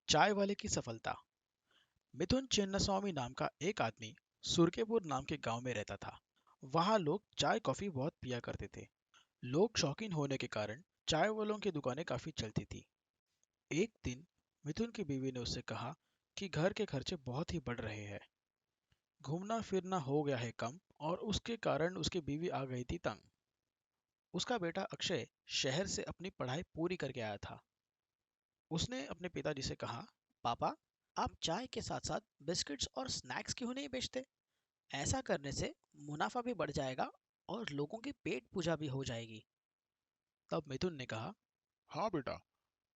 चाय वाले की सफलता। मिथुन चिन्नस्वामी नाम का एक आदमी सुरकेपुर नाम के गांव में रहता था। वहां लोग चाय कॉफी बहुत पिया करते थे। लोग शौकीन होने के कारण चाय वालों की दुकानें काफी चलती थी। एक दिन मिथुन की बीवी ने उससे कहा कि घर के खर्चे बहुत ही बढ़ रहे हैं। घूमना फिरना हो गया है कम और उसके कारण उसकी बीवी आ गई थी तंग। उसका बेटा अक्षय शहर से अपनी पढ़ाई पूरी करके आया था। उसने अपने पिताजी से कहा, पापा, आप चाय के साथ साथ बिस्किट्स और स्नैक्स क्यों नहीं बेचते? ऐसा करने से मुनाफा भी बढ़ जाएगा और लोगों की पेट पूजा भी हो जाएगी। तब मिथुन ने कहा, हाँ बेटा,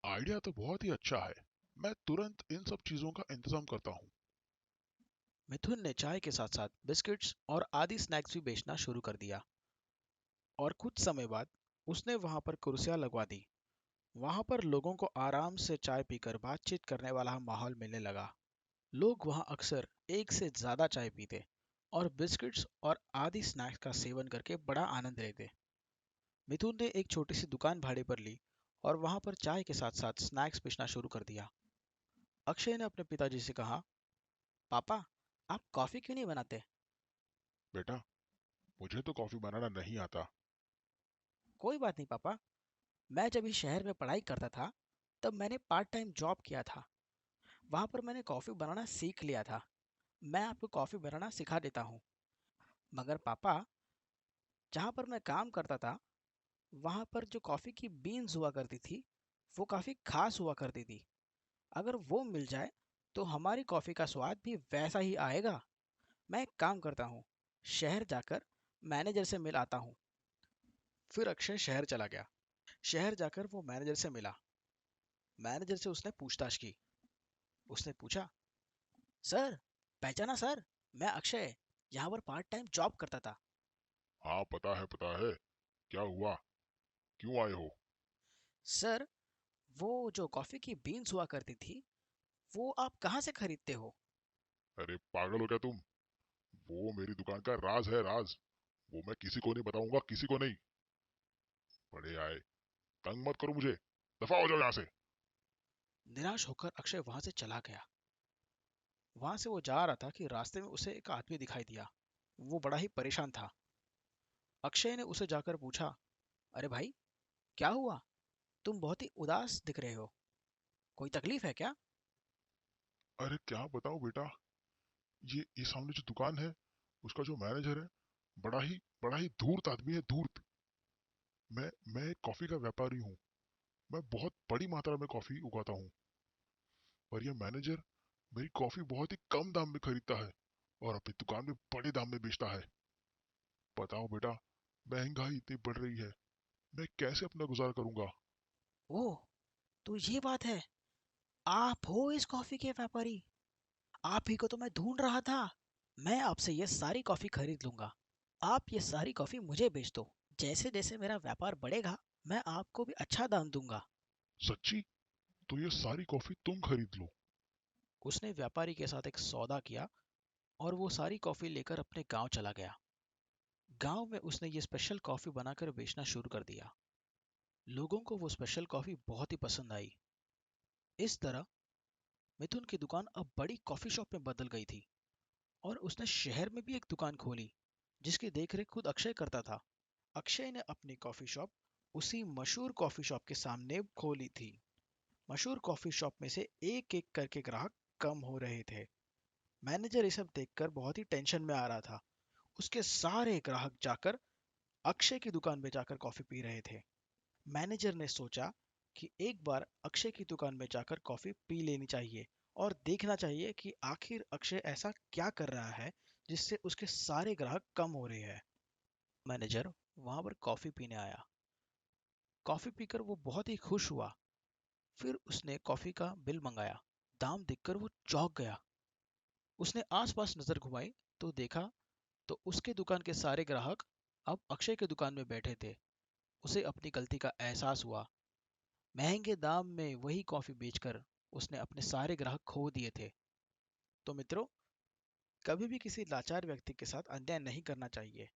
आइडिया तो बहुत ही अच्छा है। मैं तुरंत इन सब चीजों का इंतजाम करता हूँ। मिथुन ने चाय के साथ साथ बिस्किट्स और आदि स्नैक्स भी बेचना शुरू कर दिया। और कुछ समय बाद उसने वहां पर कुर्सियां लगवा दी। वहां पर लोगों को आराम से चाय पीकर बातचीत करने वाला माहौल मिलने लगा। लोग वहां अक्सर एक से ज्यादा चाय पीते और बिस्किट्स और आदि स्नैक्स का सेवन करके बड़ा आनंद लेते। मिथुन ने एक छोटी सी दुकान भाड़े पर ली और वहां पर चाय के साथ साथ स्नैक्स बेचना शुरू कर दिया। अक्षय ने अपने पिताजी से कहा, पापा, आप कॉफी क्यों नहीं बनाते? बेटा, मुझे तो कॉफी बनाना नहीं आता। कोई बात नहीं पापा, मैं जब इस शहर में पढ़ाई करता था तब मैंने पार्ट टाइम जॉब किया था। वहां पर मैंने कॉफी बनाना सीख लिया था। मैं आपको कॉफी बनाना सिखा देता हूँ। मगर पापा, जहाँ पर मैं काम करता था वहां पर जो कॉफी की बीन्स हुआ करती थी वो काफी खास हुआ करती थी। अगर वो मिल जाए तो हमारी कॉफी का स्वाद भी वैसा ही आएगा। मैं एक काम करता हूँ, शहर जाकर मैनेजर से मिल आता हूँ। फिर अक्षय शहर चला गया। शहर जाकर वो मैनेजर से मिला। मैनेजर से उसने पूछताछ की। उसने पूछा, सर, पहचाना सर? मैं अक्षय, यहाँ पर पार्ट टाइम जॉब करता था। हाँ, पता है पता है। क्या हुआ? क्यों आए हो? सर, वो जो कॉफी की बीन्स हुआ करती थी वो आप कहाँ से खरीदते हो? अरे पागल हो क्या तुम? वो मेरी दुकान का राज है, राज। वो मैं किसी को नहीं बताऊंगा, किसी को नहीं। बड़े आए, तंग मत करो मुझे। दफा हो जाओ यहाँ से। निराश होकर अक्षय वहां से चला गया। वहां से वो जा रहा था कि रास्ते में उसे एक आदमी दिखाई दिया। वो बड़ा ही परेशान था। अक्षय ने उसे जाकर पूछा, अरे भाई, क्या हुआ? तुम बहुत ही उदास दिख रहे हो। कोई तकलीफ है क्या? अरे क्या बताओ बेटा। ये सामने जो दुकान है, उसका जो मैनेजर है, बड़ा ही धूर्त आदमी है, धूर्त। मैं एक कॉफी का व्यापारी हूँ। मैं बहुत बड़ी मात्रा में कॉफी उगाता हूँ। पर यह मैनेजर मेरी कॉफी बहुत ही कम दाम में खरीदता है और अपनी दुकान में बड़े दाम में बेचता है। बताओ बेटा, महंगाई इतनी बढ़ रही है, मैं कैसे अपना गुजारा करूंगा? ओह, तो ये बात है। आप हो इस कॉफी के व्यापारी? आप ही को तो मैं ढूंढ रहा था। मैं आपसे ये सारी कॉफी खरीद लूंगा। आप ये सारी कॉफी मुझे बेच दो। जैसे जैसे मेरा व्यापार बढ़ेगा मैं आपको भी अच्छा दाम दूंगा। सच्ची? तो ये सारी कॉफी तुम खरीद लो। उसने व्यापारी के साथ एक सौदा किया और वो सारी कॉफी लेकर अपने गांव चला गया। गांव में उसने ये स्पेशल कॉफी बनाकर बेचना शुरू कर दिया। लोगों को वो स्पेशल कॉफी बहुत ही पसंद आई। इस तरह मिथुन की दुकान अब बड़ी कॉफी शॉप में बदल गई थी और उसने शहर में भी एक दुकान खोली जिसकी देखरेख खुद अक्षय करता था। अक्षय ने अपनी कॉफी शॉप उसी मशहूर कॉफी शॉप के सामने खोली थी। मशहूर कॉफी शॉप में से एक एक करके ग्राहक कम हो रहे थे। मैनेजर ये सब देखकर बहुत ही टेंशन में आ रहा था। उसके सारे ग्राहक जाकर अक्षय की दुकान में जाकर कॉफी पी रहे थे। मैनेजर ने सोचा कि एक बार अक्षय की दुकान में जाकर कॉफी पी लेनी चाहिए और देखना चाहिए कि आखिर अक्षय ऐसा क्या कर रहा है जिससे उसके सारे ग्राहक कम हो रहे हैं। मैनेजर वहां पर कॉफी पीने आया। कॉफी पीकर वो बहुत ही खुश हुआ। फिर उसने कॉफी का बिल मंगाया। दाम देखकर वो चौंक गया। उसने आसपास नजर घुमाई तो देखा तो उसके दुकान के सारे ग्राहक अब अक्षय के दुकान में बैठे थे। उसे अपनी गलती का एहसास हुआ। महंगे दाम में वही कॉफी बेचकर उसने अपने सारे ग्राहक खो दिए थे। तो मित्रों, कभी भी किसी लाचार व्यक्ति के साथ अन्याय नहीं करना चाहिए।